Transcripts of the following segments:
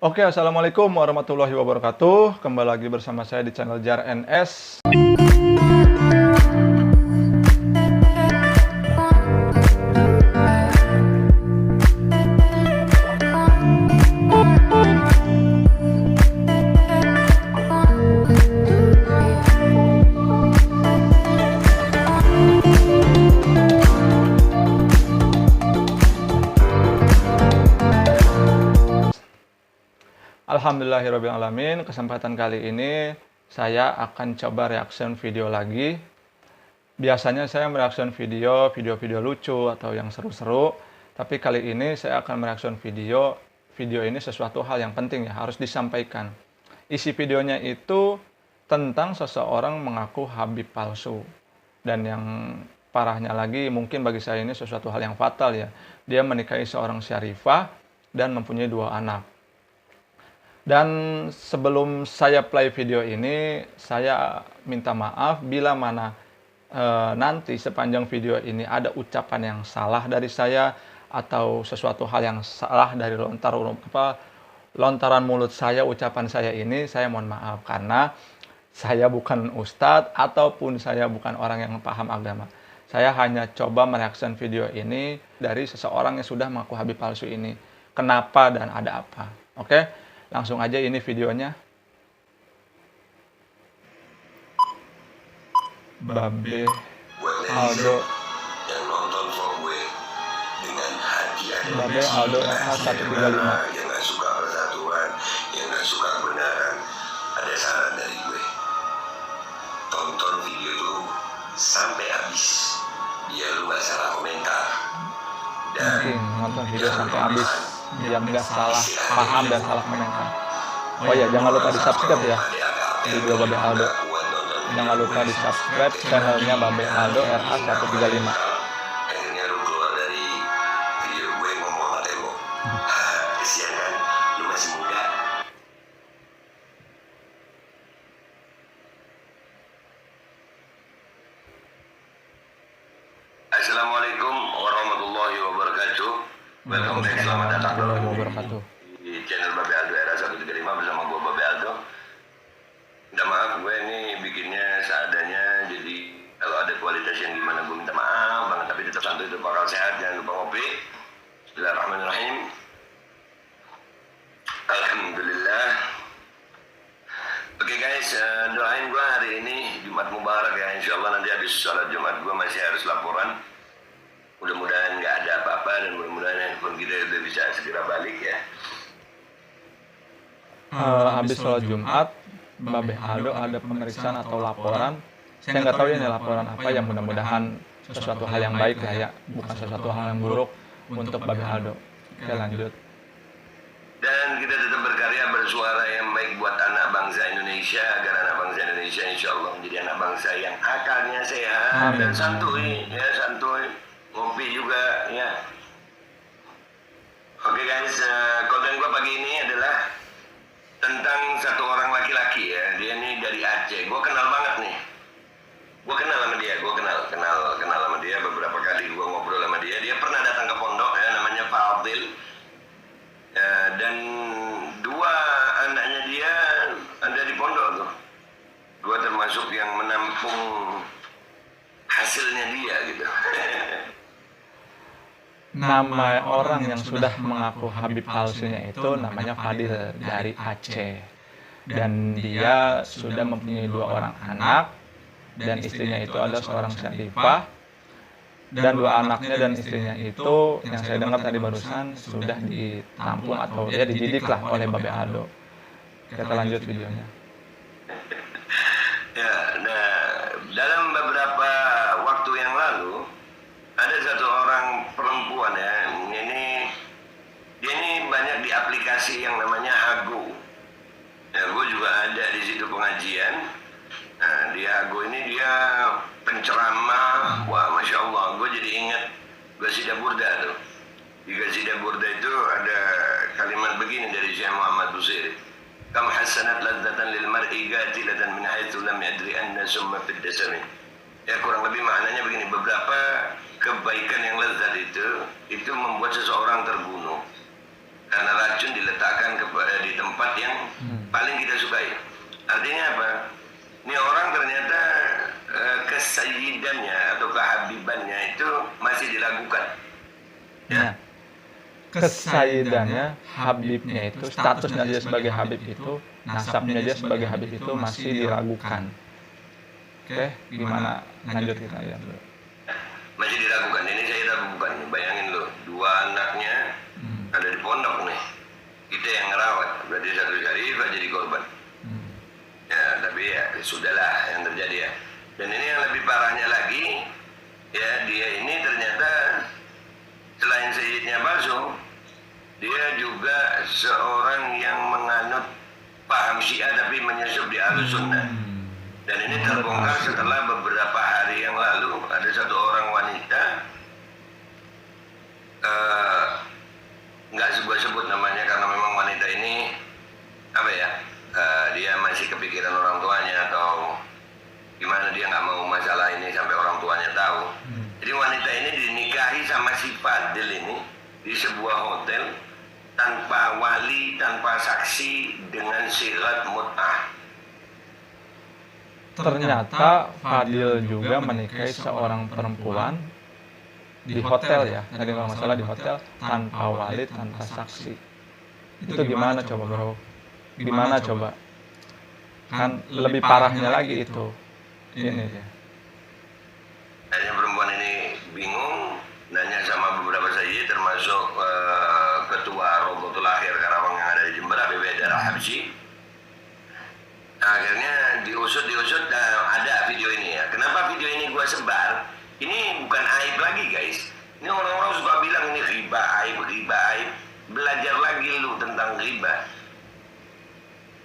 Oke, assalamualaikum warahmatullahi wabarakatuh. Kembali lagi bersama saya di channel Jar NS. Alhamdulillahirrabbilalamin. Kesempatan kali ini saya akan coba reaction video lagi. Biasanya saya mereaction video lucu atau yang seru-seru. Tapi kali ini saya akan mereaction video ini sesuatu hal yang penting ya, harus disampaikan. Isi videonya itu tentang seseorang mengaku Habib palsu. Dan yang parahnya lagi, mungkin bagi saya ini sesuatu hal yang fatal ya. Dia menikahi seorang syarifah dan mempunyai 2 anak. Dan sebelum saya play video ini, saya minta maaf bila mana nanti sepanjang video ini ada ucapan yang salah dari saya atau sesuatu hal yang salah dari lontaran mulut saya, ucapan saya ini, saya mohon maaf karena saya bukan ustadz ataupun saya bukan orang yang paham agama. Saya hanya coba mereaction video ini dari seseorang yang sudah mengaku Habib palsu ini. Kenapa dan ada apa? Oke? Langsung aja ini videonya. Babe Aldo yang nonton vlog gue dengan hadiah Babe Aldo RH135 yang gak suka persatuan, yang gak suka kebenaran. Ada saran dari gue, tonton video itu sampai habis biar lu gak salah komentar dan nonton video sampai habis biar nggak salah paham dan salah komentar. Oh ya, jangan lupa di subscribe ya video Babe Aldo. Jangan lupa di subscribe channelnya Babe Aldo RH135. akhirnya lu keluar dari video gue ngomong sama tembok. Kesian kan, lu masih muda. Assalamualaikum warahmatullahi wabarakatuh. Welcome back, selamat datang warahmatullahi wabarakatuh di channel Babe Aldo era 135 bersama gue Babe Aldo. Minta maaf, gue ini bikinnya seadanya, jadi kalau ada kualitas yang gimana gue minta maaf banget, tapi tetap santuy, tetap bakal sehat, jangan lupa ngopi. Bismillahirrahmanirrahim. Alhamdulillah. Oke guys, doain gue hari ini Jumat Mubarak ya. Insya Allah nanti habis sholat Jumat gue masih harus laporan. Mudah-mudahan nggak ada apa-apa dan mudah-mudahan handphone kita udah bisa segera balik ya. Habis sholat Jumat, Babe Aldo ada pemeriksaan atau laporan. Saya nggak tahu ini laporan apa, yang mudah-mudahan sesuatu hal yang baik lah ya, bukan sesuatu hal yang buruk untuk Babe Aldo. Oke, lanjut. Dan kita tetap berkarya bersuara yang baik buat anak bangsa Indonesia, agar anak bangsa Indonesia insya Allah menjadi anak bangsa yang akalnya sehat dan santuy ya, santuy, ngopi juga ya. Oke guys, konten gua pagi ini adalah tentang satu orang laki-laki ya. Dia ini dari Aceh. Gua kenal banget nih. Gua kenal sama dia, kenal sama dia beberapa kali. Gua ngobrol sama dia. Dia pernah datang ke pondok ya, namanya Fadil. Dan 2 anaknya dia ada di pondok tuh. Gua termasuk yang menampung hasilnya dia gitu. Nama orang yang sudah mengaku Habib palsunya itu namanya Fadil dari Aceh. Dan dia sudah mempunyai 2 orang anak, dan istrinya itu adalah seorang syarifah. Dan 2 anaknya dan istrinya itu yang saya dengar tadi barusan sudah ditampung atau ya dididik lah oleh Babe Aldo. Kita lanjut videonya. Ya, nah, dalam beberapa waktu yang lalu ada satu orang perempuan ya, dia ini banyak di aplikasi yang namanya Hago. Ya, gue juga ada di situ pengajian. Nah, di Hago ini dia penceramah. Wah, masya Allah, gue jadi ingat Qasidah Burda tuh. Di Qasidah Burda itu ada kalimat begini dari Syekh Muhammad Busiri. Kam hasanat ladzatan lil mar'i qatilatan min haitsu lam yadri anna summa fid dasami. Ya, kurang lebih maknanya begini, beberapa kebaikan yang lezat itu membuat seseorang terbunuh karena racun diletakkan di kesayyidannya, Habibnya itu, statusnya dia sebagai Habib itu, nasabnya dia sebagai Habib itu masih diragukan. Oke, gimana lanjut kita ya bro? Masih diragukan, ini saya ragukan. Bayangin lo, 2 anaknya ada di pondok nih, kita yang ngerawat, berarti satu syarifah jadi korban. Ya tapi ya sudahlah yang terjadi ya. Dan ini yang lebih parahnya lagi, ya dia ini ternyata selain sayyidnya palsu, dia juga seorang yang menganut paham Syiah tapi menyusup di Ahlussunnah. Dan ini terbongkar setelah beberapa hari yang lalu ada satu orang wanita, nggak sebut namanya karena memang wanita ini apa ya, dia masih kepikiran orang tuanya atau gimana, dia nggak mau masalah ini sampai orang tuanya tahu. Jadi wanita ini dinikahi sama si Fadil ini di sebuah hotel tanpa wali, tanpa saksi, dengan syirat mut'ah. Ternyata Fadil juga menikahi seorang perempuan di hotel ya, tadi kalau nggak salah di hotel, tanpa wali, tanpa saksi. Itu gimana coba bro? Gimana coba? Kan lebih parahnya lagi itu. Ini ya. Akhirnya perempuan ini bingung, nanya sama beberapa sayyid termasuk ketua Robotul Akhir Karawang yang ada di Jember, Habib Haidar Al-Habsyi. Akhirnya diusut, ada video ini ya. Kenapa video ini gua sebar? Ini bukan aib lagi guys. Ini orang-orang suka bilang ini riba aib. Belajar lagi lu tentang riba.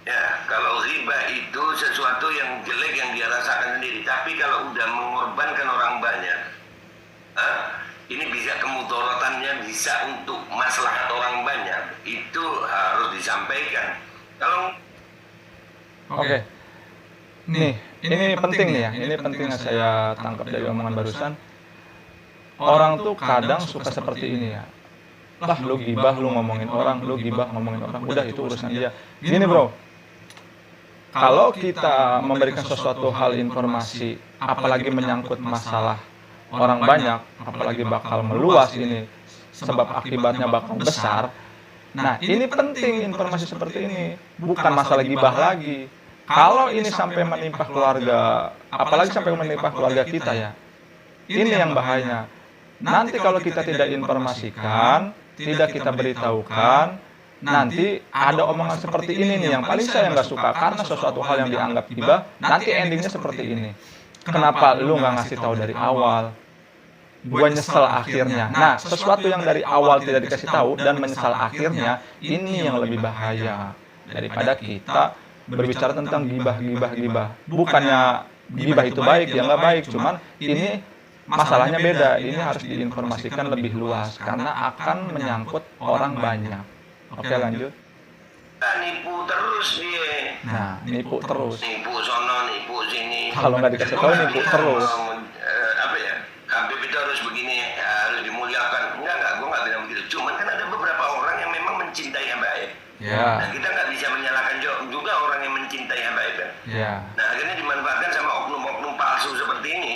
Ya, kalau riba itu sesuatu yang jelek yang dia rasakan sendiri. Tapi kalau udah mengorbankan orang banyak, ini bisa kemudorotannya bisa untuk maslahat orang banyak. Itu harus disampaikan. Kalau Oke. Nih, ini penting nih ya. Ini penting yang saya tangkap dari omongan barusan. Orang tuh kadang suka seperti ini ya. Lah, lu gibah, lu ngomongin orang, lu gibah ngomongin orang. Udah itu urusan dia. Gini bro, kalau kita memberikan sesuatu hal informasi, apalagi menyangkut masalah orang banyak, apalagi bakal meluas ini, sebab akibatnya bakal besar. Nah, ini penting informasi seperti ini. Bukan masalah gibah lagi. Kalau ini sampai menimpa keluarga, apalagi sampai menimpa keluarga kita ya, ini yang bahayanya. Nanti kalau kita tidak informasikan, tidak kita beritahukan, nanti ada omongan seperti ini nih yang paling saya nggak suka, karena sesuatu hal yang dianggap gibah, nanti endingnya seperti ini. Kenapa lu nggak ngasih tahu dari awal? Gue nyesel akhirnya. Nah, sesuatu yang dari awal tidak dikasih tahu dan menyesal akhirnya, ini yang lebih bahaya daripada kita berbicara tentang gibah. Bukannya gibah itu baik, ya nggak baik, cuman ini masalahnya beda. Ini harus diinformasikan lebih luas karena akan menyangkut orang banyak. Oke, lanjut. nipu terus dia. Nah, nipu terus. Nipu sono, nipu sini. Kalau nggak dikasih tahu nipu terus. Apa ya? Habib itu harus begini, harus dimuliakan. Enggak, gue nggak bilang begitu. Cuman kan ada beberapa orang yang memang mencintai Habib. Ya. Nah, kita nggak bisa menyalahkan juga orang yang mencintai Habib kan. Ya. Nah, akhirnya dimanfaatkan sama oknum-oknum palsu seperti ini.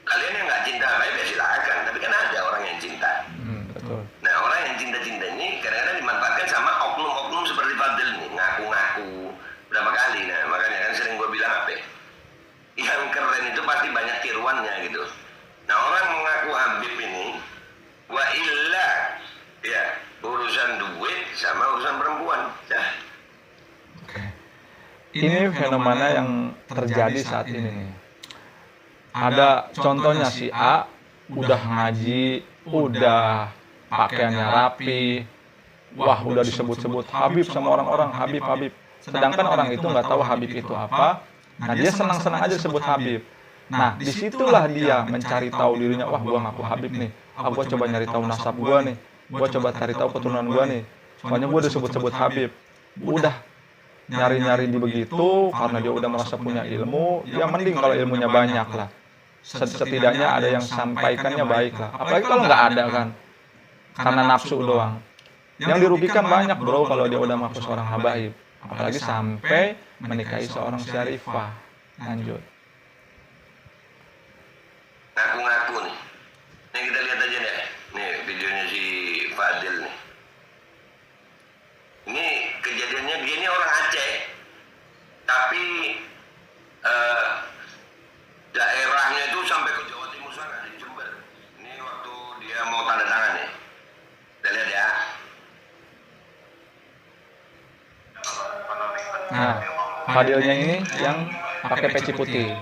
Kalian yang nggak cinta Habib ya silakan, tapi kan ada orang yang cinta. Betul. Nah, orang yang cinta-cinta ini kadang-kadang dimanfaatkan sama oknum-oknum seperti Fadil nih, ngaku-ngaku berapa kali. Nah, makanya kan sering gue bilang apa? Yang keren itu pasti banyak tiruannya gitu. Nah, orang mengaku Habib ini, wa illa ya urusan duit sama urusan perempuan. Dah. Oke. Ini fenomena yang terjadi saat ini nih. Ada contohnya si A udah ngaji, udah pakaiannya rapi, wah udah disebut-sebut Habib sama orang-orang, Habib. Sedangkan orang itu nggak tahu Habib itu apa. Nah, dia senang-senang aja disebut Habib. Nah, disitulah dia mencari tahu dirinya, wah gua ngaku Habib nih, gua coba nyari tahu nasab gua nih, gua coba cari tahu keturunan gua nih, soalnya gua disebut-sebut Habib. Udah nyari-nyari di begitu, karena dia udah merasa punya ilmu, ya mending kalau ilmunya banyak lah. Setidaknya ada yang sampaikannya baik lah. Apalagi kalau nggak ada kan, karena nafsu doang. Yang dirugikan banyak bro kalau dia udah ngaku seorang habaib. Apalagi sampai menikahi seorang syarifah. Lanjut. Ngaku-ngaku nih. Yang kita Nah, Fadilnya ini yang pakai peci putih,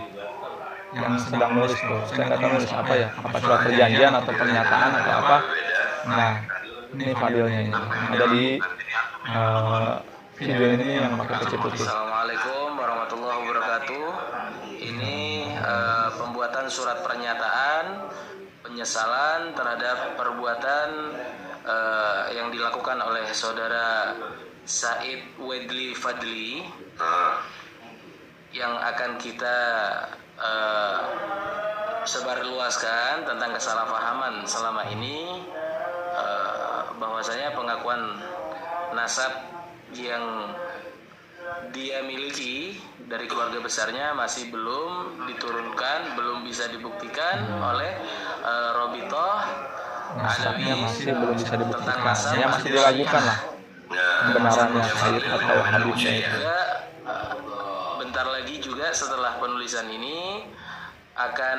yang sedang nulis tuh. Saya nggak tahu nulis apa ya, apa surat perjanjian atau pernyataan atau apa. Nah, ini Fadilnya ini ada di video ini yang pakai peci putih. Assalamualaikum warahmatullahi wabarakatuh. Ini pembuatan surat pernyataan penyesalan terhadap perbuatan yang dilakukan oleh saudara Said Wedli Fadli yang akan kita sebarluaskan tentang kesalahpahaman selama ini, bahwasanya pengakuan nasab yang dia miliki dari keluarga besarnya masih belum diturunkan, belum bisa dibuktikan oleh Robitoh Nasabnya Adawi masih belum bisa tentang dibuktikan, nasab ya masih diragukan lah kebenarannya Said atau Habibnya itu. juga. Bentar lagi juga setelah penulisan ini akan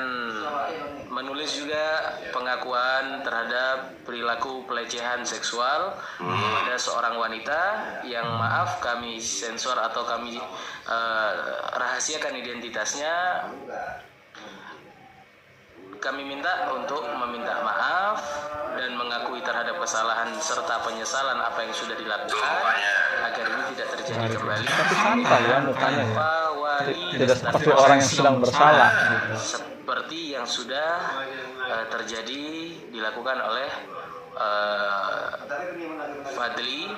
menulis juga pengakuan terhadap perilaku pelecehan seksual pada seorang wanita yang maaf kami sensor atau kami rahasiakan identitasnya. Kami minta untuk meminta maaf dan mengakui terhadap kesalahan serta penyesalan apa yang sudah dilakukan agar ini tidak terjadi kembali. Tapi santai ya mukanya ya, Wali tidak seperti orang yang sedang bersalah gitu. seperti yang sudah terjadi dilakukan oleh Fadli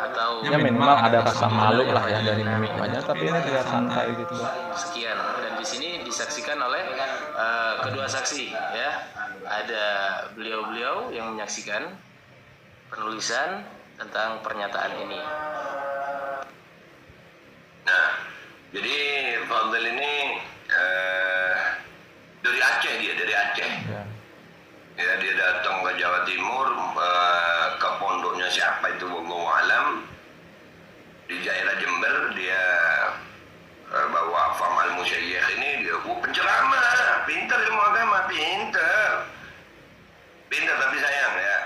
atau Ya minimal ada rasa malu lah ya dari mimik wajah, tapi ini terlihat santai gitu. sekian. Dan di sini disaksikan oleh kedua saksi ya, ada beliau-beliau yang menyaksikan penulisan tentang pernyataan ini. Nah, jadi Fadil ini dari Aceh, dia dari Aceh. Ya. Ya, dia datang ke Jawa Timur, ke pondoknya siapa itu wallahu alam, di daerah Jember. Dia bawa Famal Musyayikh ini, dia penceramah, pintar ilmu agama, pintar tapi sayang ya.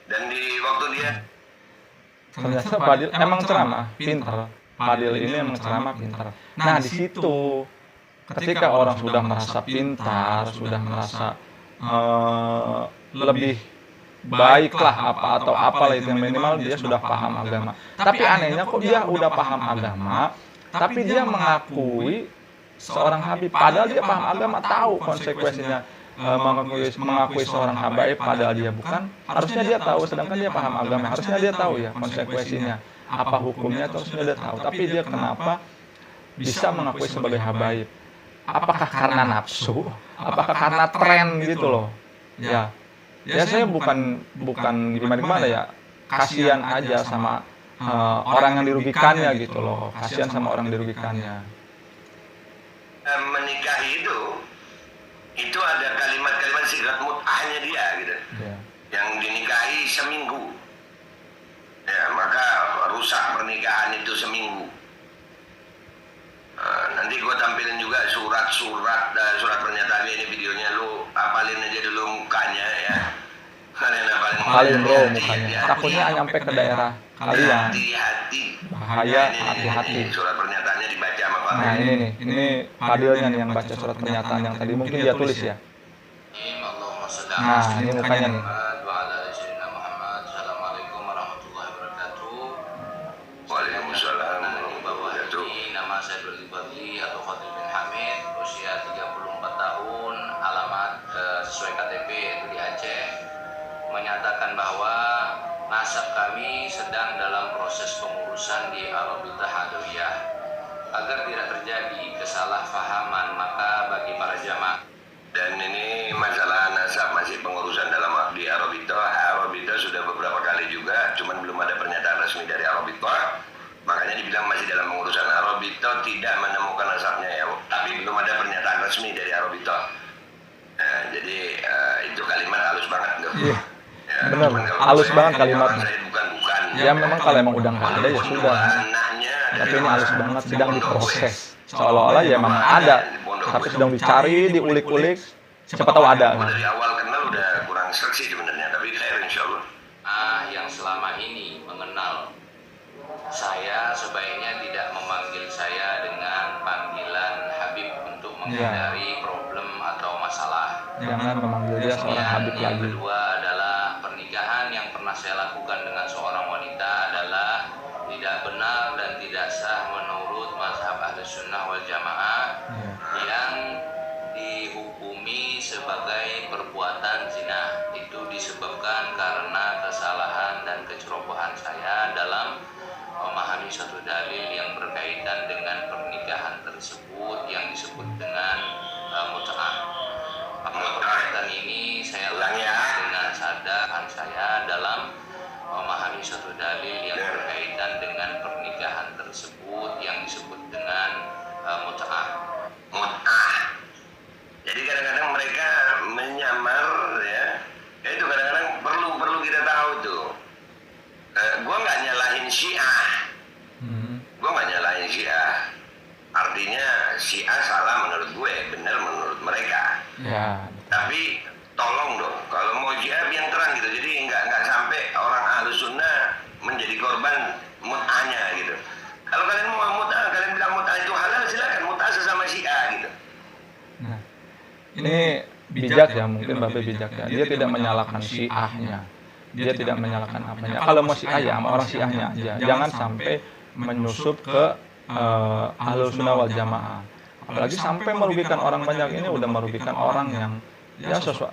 Dan di waktu dia Ternyata Fadil emang ceramah, pintar. Fadil ini emang ceramah, pintar. Nah di situ ketika orang sudah merasa pintar, sudah merasa lebih baik lah apa atau apalah itu, yang minimal dia sudah paham agama. Tapi anehnya kok dia udah paham agama, tapi dia mengakui seorang Habib, padahal dia paham agama, tahu konsekuensinya. Mengakui seorang habaib padahal dia bukan, harusnya dia tahu, sedangkan dia paham agama, harusnya dia tahu ya konsekuensinya, apa hukumnya, harusnya dia tahu. Tapi dia kenapa bisa mengakui sebagai habaib? Apakah karena nafsu? Apakah karena tren gitu loh? Ya, saya bukan gimana ya, kasihan aja sama orang yang dirugikannya gitu loh, kasihan sama orang yang dirugikannya. menikahi itu ada kalimat-kalimat sigrat mut'ahnya dia gitu, Ya. yang dinikahi seminggu. Ya, maka rusak pernikahan itu seminggu. Nanti gue tampilin juga surat pernyataan ini, videonya, lu apalin aja dulu mukanya ya. Kalian Apalin bro mukanya, takutnya nyampe ke daerah kalian. Hati-hati. Bahaya, Ini hati-hati. surat pernyataannya dibaca sama Pak. Nah ini nih, ini Fadilnya nih yang baca surat pernyataan yang tadi mungkin dia tulis ya. Nah ini mukanya nih. Assalamualaikum warahmatullahi wabarakatuh. Waalaikumsalam Bahwa warahmatullahi wabarakatuh. ini nama saya Fadli Fadli atau Fadil bin Hamid, usia 34 tahun, alamat sesuai KTP yaitu di Aceh, menyatakan bahwa nasab kami sedang dalam proses pengurusan di Arabitah Hadawiyah. Agar tidak terjadi kesalahpahaman, maka bagi para jamaah, Dan ini masalah nasab masih pengurusan dalam di Arabitah. Arabitah sudah beberapa kali juga, cuman belum ada pernyataan resmi dari Arabitah. Makanya dibilang masih dalam pengurusan. Arabitah tidak menemukan nasabnya ya, tapi belum ada pernyataan resmi dari Arabitah. Nah, jadi itu kalimat halus banget tuh. Iya, Ya, bener, cuman kalau halus saya banget jadi kalimatnya. orang, saya bukan. Ya memang kalau emang udah nggak ada ya sudah. Anaknya Tapi ini halus banget, sedang diproses. Seolah-olah ya memang ada, tapi sedang dicari, diulik-ulik. Siapa tahu ada. Gua dari awal kenal udah kurang serak sih sebenarnya, tapi khair insya Allah. yang selama ini mengenal saya sebaiknya tidak memanggil saya dengan panggilan Habib untuk menghindari problem atau masalah. Jangan memanggil dia seorang Habib Yang lagi. kedua adalah pernikahan yang pernah saya lakukan dengan seorang wanita adalah tidak benar dan tidak sah menurut mazhab Ahlussunnah wal Jamaah yang dihukumi sebagai perbuatan zina. Itu disebabkan karena kesalahan dan kecerobohan saya dalam memahami suatu dalil yang berkaitan dengan pernikahan tersebut yang disebut dengan mut'ah. Maka perbuatan ini saya lakukan dengan sadar saya dalam memahami suatu dalil yang berkaitan dengan pernikahan tersebut yang disebut dengan mut'ah. Jadi kadang-kadang mereka menyamar ya. Itu kadang-kadang perlu kita tahu tuh. Gua nggak nyalahin Syiah. Gua nggak nyalahin Syiah. Artinya Syiah salah menurut gue, benar menurut mereka. Ya. Tapi tolong dong, kalau mau jihad yang terang gitu. Jadi nggak sampai orang Ahlus Sunnah menjadi korban mut'ahnya gitu. Kalau kalian mau mut'ah, kalian bilang mut'ah itu halal, silakan mut'ah sesama Syiah gitu. Nah, ini bijak ya, mungkin Bapak bijak ya. Dia tidak menyalahkan Syiahnya. Dia tidak menyalahkan apanya. Kalau mau Syiah ya sama orang Syiahnya aja. Jangan sampai menyusup ke Ahlussunnah wal Jamaah. Apalagi sampai merugikan orang banyak. Ini udah merugikan orang yang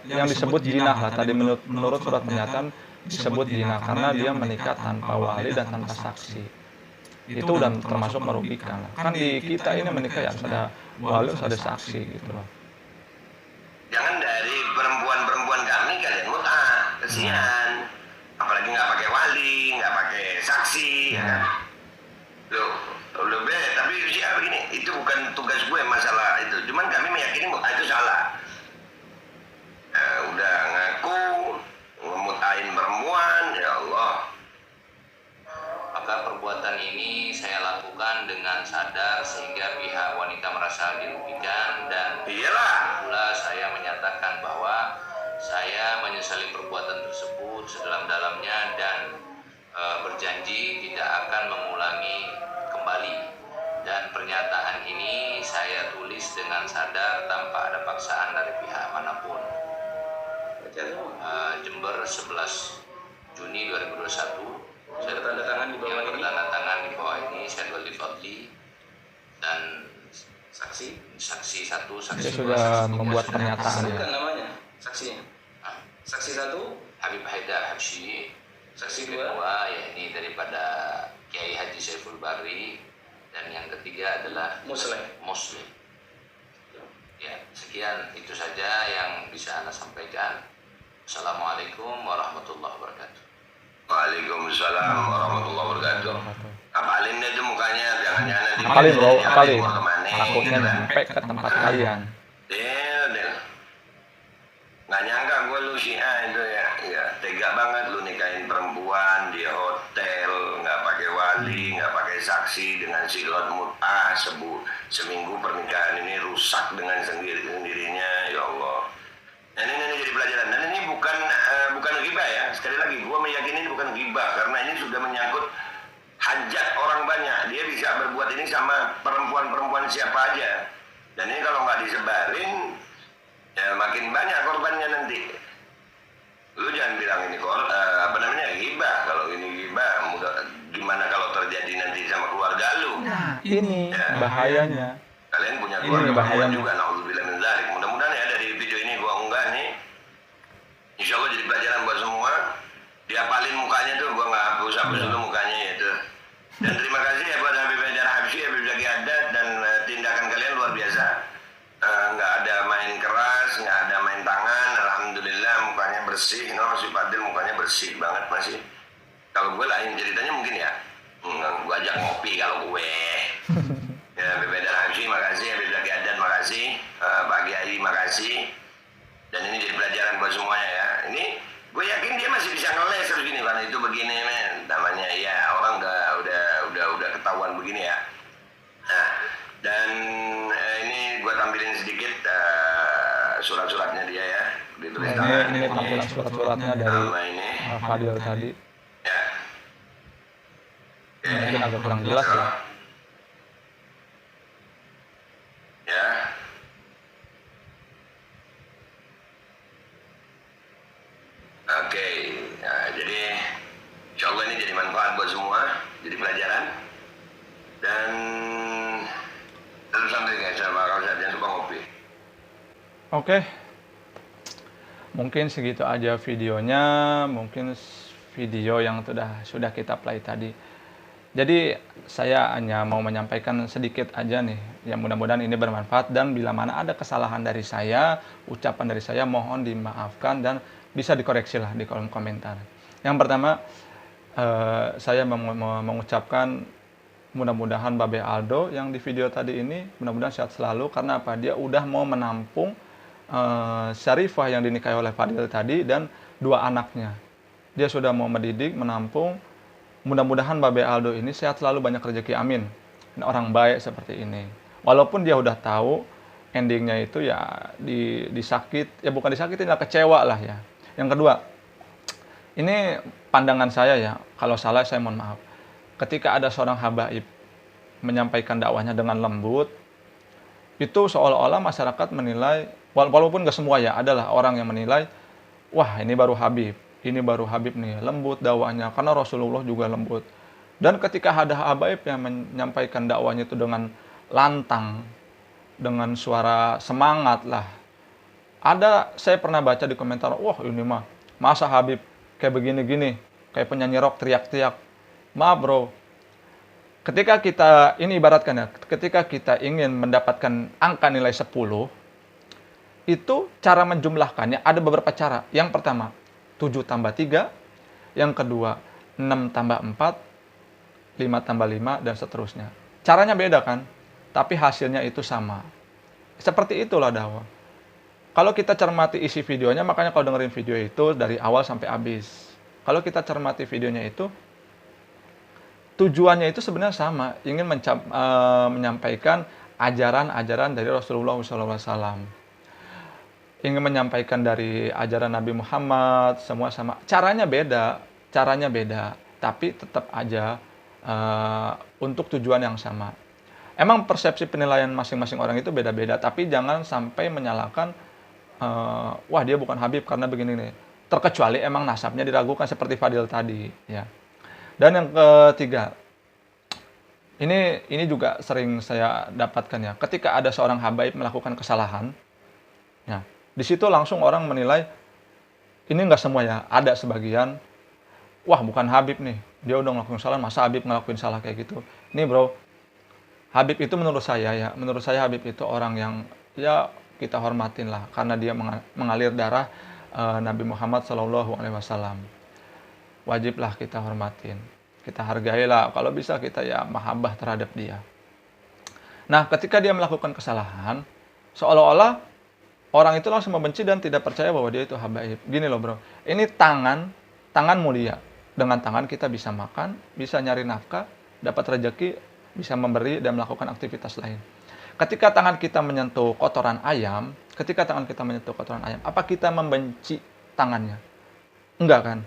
yang disebut jinah lah. Tadi menurut surat pernyataan disebut jinah karena dia menikah tanpa wali dan tanpa saksi. Itu udah termasuk merugikan. Kan di kita ini menikah ya harus ada wali, harus ada saksi gitu loh. Jangan dari perempuan-perempuan kami kalian mut'ah, kesian. Apalagi nggak pakai wali, nggak pakai saksi, ya kan? Loh, tapi Syiah begini, itu bukan tugas gue masalah itu. Cuman kami meyakini mut'ah itu salah. Udah ngaku ngemut'ahin perempuan, ya Allah. Maka perbuatan ini saya lakukan dengan sadar sehingga pihak wanita merasa dirugikan dan Iyalah. pula saya menyatakan bahwa saya menyesali perbuatan tersebut sedalam-dalamnya dan berjanji tidak akan mengulangi kembali. Dan pernyataan ini saya tulis dengan sadar tanpa ada paksaan dari pihak manapun. Jember 11 Juni 2021. Saya bertanda tangan di bawah ini. Bertanda tangan di bawah ini saya Wali Fadli dan saksi satu, saksi Dia dua, sudah saksi tiga, membuat sudah pernyataan saksi. ya. Bukan namanya saksinya. Saksi satu, Habib Haidar Habsyi. saksi Kedua dua, ya ini daripada Kiai Haji Saiful Bari dan yang ketiga adalah Muslim. Ya, sekian itu saja yang bisa Anda sampaikan. Assalamualaikum warahmatullahi wabarakatuh. Waalaikumsalam warahmatullahi wabarakatuh. Apalin deh itu mukanya, jangan-jangan nanti Apalin bro, jangan apalin. dibawa kemana, Takutnya gitu kan. nyampe ke tempat kalian. Del. Nggak nyangka gue lu Syiah itu ya tega banget lu nikahin perempuan di hotel, nggak pakai wali, nggak pakai saksi dengan silot mut'ah, seminggu pernikahan ini rusak dengan sendirinya, ya Allah. Nah, ini jadi pelajaran. Dan ini bukan ghibah ya. Sekali lagi, gue meyakini ini bukan ghibah karena ini sudah menyangkut hajat orang banyak. Dia bisa berbuat ini sama perempuan-perempuan siapa aja. Dan ini kalau nggak disebarin, ya makin banyak korbannya nanti. Lu jangan bilang ini ghibah. Kalau ini ghibah, gimana kalau terjadi nanti sama keluarga lu? Nah, ini bahayanya. Kalian punya Ini keluarga bahayanya. juga, naudzubillah min dzalik. Mudah-mudahan ya dari video ini gua unggah nih, insya Allah jadi pelajaran buat semua. Diapalin mukanya tuh, gua nggak hapus dulu mukanya itu. Dan terima kasih ya buat Habib Haidar Habsyi, Habib Zaki Haddad, dan tindakan kalian luar biasa. Nggak ada main keras, nggak ada main tangan. Alhamdulillah mukanya bersih. Si Fadil mukanya bersih banget masih. Kalau gue lain ceritanya mungkin ya, gue ajak ngopi kalau gue. Ya, Habib Haidar Habsyi makasih, Habib Zaki Haddad makasih, Pak Kiai makasih. Dan ini jadi pelajaran buat semuanya ya. Ini gue yakin dia masih bisa ngeles terus gini kan, itu begini men. Namanya ya orang udah ketahuan begini ya. Nah, dan ini gue tampilin sedikit surat-suratnya dia ya. Ditulis tangan. Ini tampilan surat-suratnya dari Nama ini. Fadil tadi. Ya. mungkin agak kurang jelas ya. Ya. Oke, nah, jadi insya Allah ini jadi manfaat buat semua, jadi pelajaran. Dan tetap santai guys, sama kalau saya jangan lupa ngopi. Oke, mungkin segitu aja videonya, mungkin video yang sudah kita play tadi. Jadi saya hanya mau menyampaikan sedikit aja nih, yang mudah-mudahan ini bermanfaat, dan bila mana ada kesalahan dari saya, ucapan dari saya mohon dimaafkan dan bisa dikoreksi lah di kolom komentar. Yang pertama, saya mengucapkan mudah-mudahan Babe Aldo yang di video tadi ini mudah-mudahan sehat selalu, karena apa? Dia udah mau menampung Syarifah yang dinikahi oleh Fadil tadi dan 2 anaknya. Dia sudah mau mendidik, menampung. Mudah-mudahan Babe Aldo ini sehat selalu, banyak rezeki, amin. Ini orang baik seperti ini. Walaupun dia udah tahu endingnya itu ya disakit, ya bukan disakitin, ya kecewa lah ya. Yang kedua, ini pandangan saya ya, kalau salah saya mohon maaf. Ketika ada seorang habaib menyampaikan dakwahnya dengan lembut, itu seolah-olah masyarakat menilai, walaupun gak semua ya, adalah orang yang menilai, wah ini baru Habib nih, lembut dakwahnya, karena Rasulullah juga lembut. Dan ketika ada habaib yang menyampaikan dakwahnya itu dengan lantang, dengan suara semangat lah, saya pernah baca di komentar, wah ini mah, masa Habib kayak begini-gini, kayak penyanyi rock teriak-teriak. Maaf bro, ketika kita, ini ibaratkan ya, ketika kita ingin mendapatkan angka nilai 10, itu cara menjumlahkannya ada beberapa cara. Yang pertama, 7 tambah 3, yang kedua 6 tambah 4, 5 tambah 5, dan seterusnya. Caranya beda kan, tapi hasilnya itu sama. Seperti itulah dakwah. Kalau kita cermati isi videonya, makanya kalau dengerin video itu dari awal sampai habis. Kalau kita cermati videonya itu, tujuannya itu sebenarnya sama, ingin menyampaikan ajaran-ajaran dari Rasulullah SAW. Ingin menyampaikan dari ajaran Nabi Muhammad, semua sama. Caranya beda, tapi tetap aja untuk tujuan yang sama. Emang persepsi penilaian masing-masing orang itu beda-beda, tapi jangan sampai menyalahkan, wah dia bukan Habib karena begini nih. Terkecuali emang nasabnya diragukan seperti Fadil tadi, ya. Dan yang ketiga, ini juga sering saya dapatkan ya. Ketika ada seorang habaib melakukan kesalahan, ya, di situ langsung orang menilai, ini nggak semua ya, ada sebagian, wah bukan Habib nih, dia udah ngelakuin salah, masa Habib ngelakuin salah kayak gitu. Nih bro, Habib itu menurut saya Habib itu orang yang ya kita hormatin lah, karena dia mengalir darah Nabi Muhammad SAW. Wajiblah kita hormatin, kita hargailah, kalau bisa kita ya mahabbah terhadap dia. Nah, ketika dia melakukan kesalahan, seolah-olah orang itu langsung membenci dan tidak percaya bahwa dia itu habaib. Gini loh bro, ini tangan mulia. Dengan tangan kita bisa makan, bisa nyari nafkah, dapat rezeki, bisa memberi dan melakukan aktivitas lain. Ketika tangan kita menyentuh kotoran ayam, apa kita membenci tangannya? Enggak kan?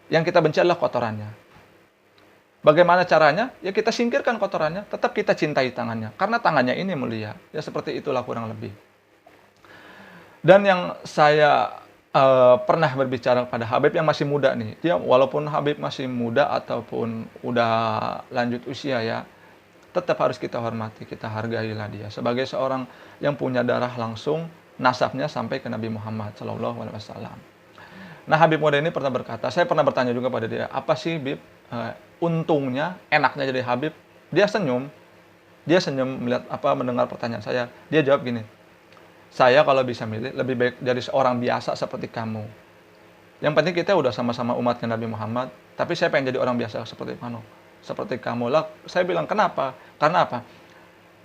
Yang kita benci adalah kotorannya. Bagaimana caranya? Ya kita singkirkan kotorannya, tetap kita cintai tangannya. Karena tangannya ini mulia. Ya seperti itulah kurang lebih. Dan yang saya pernah berbicara pada Habib yang masih muda nih. Dia walaupun Habib masih muda ataupun udah lanjut usia ya, tetap harus kita hormati, kita hargailah dia. Sebagai seorang yang punya darah langsung, nasabnya sampai ke Nabi Muhammad SAW. Nah, Habib muda ini pernah berkata, saya pernah bertanya juga pada dia, apa sih Bib, untungnya, enaknya jadi Habib? Dia senyum melihat mendengar pertanyaan saya. Dia jawab gini, saya kalau bisa milih lebih baik jadi seorang biasa seperti kamu. Yang penting kita udah sama-sama umatnya Nabi Muhammad, tapi saya pengen jadi orang biasa seperti kamu lah. Saya bilang kenapa? Karena apa?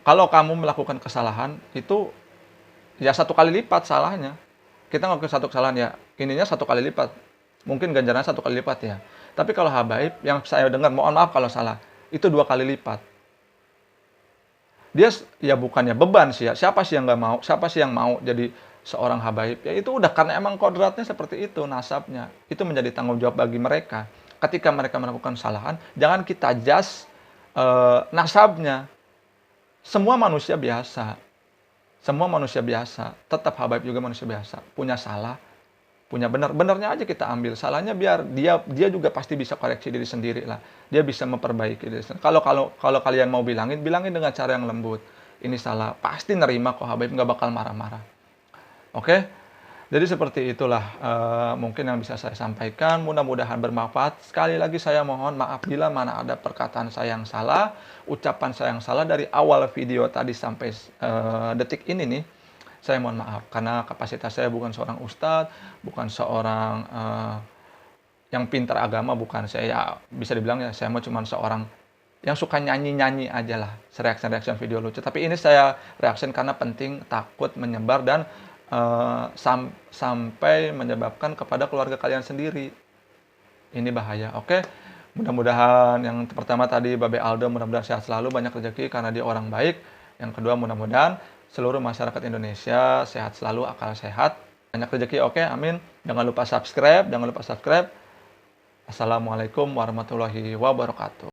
Kalau kamu melakukan kesalahan itu ya 1 kali lipat salahnya. Kita ngelakuin 1 kesalahan ya, ininya 1 kali lipat. Mungkin ganjarannya 1 kali lipat ya. Tapi kalau habaib yang saya dengar, mohon maaf kalau salah, itu 2 kali lipat. Dia ya bukannya beban sih ya. Siapa sih yang nggak mau? Siapa sih yang mau jadi seorang habaib? Ya itu udah karena emang kodratnya seperti itu, nasabnya. Itu menjadi tanggung jawab bagi mereka. Ketika mereka melakukan kesalahan, jangan kita judge nasabnya. Semua manusia biasa. Semua manusia biasa. Tetap Habaib juga manusia biasa. Punya salah, punya benar. Benarnya aja kita ambil. Salahnya biar dia juga pasti bisa koreksi diri sendiri lah. Dia bisa memperbaiki diri sendiri. Kalau kalian mau bilangin dengan cara yang lembut. Ini salah. Pasti nerima kok Habaib, nggak bakal marah-marah. Oke? Jadi seperti itulah mungkin yang bisa saya sampaikan. Mudah-mudahan bermanfaat. Sekali lagi saya mohon maaf bila mana ada perkataan saya yang salah, ucapan saya yang salah dari awal video tadi sampai detik ini nih. Saya mohon maaf karena kapasitas saya bukan seorang ustadz, bukan seorang yang pintar agama, bukan. Saya bisa dibilang ya saya mau cuma seorang yang suka nyanyi-nyanyi aja lah, reaction video lucu. Tapi ini saya reaction karena penting, takut menyebar dan sampai menyebabkan kepada keluarga kalian sendiri. Ini bahaya. Oke. Mudah-mudahan yang pertama tadi Babe Aldo mudah-mudahan sehat selalu, banyak rezeki karena dia orang baik. Yang kedua mudah-mudahan seluruh masyarakat Indonesia sehat selalu, akal sehat, banyak rezeki. Oke, amin. Jangan lupa subscribe. Assalamualaikum warahmatullahi wabarakatuh.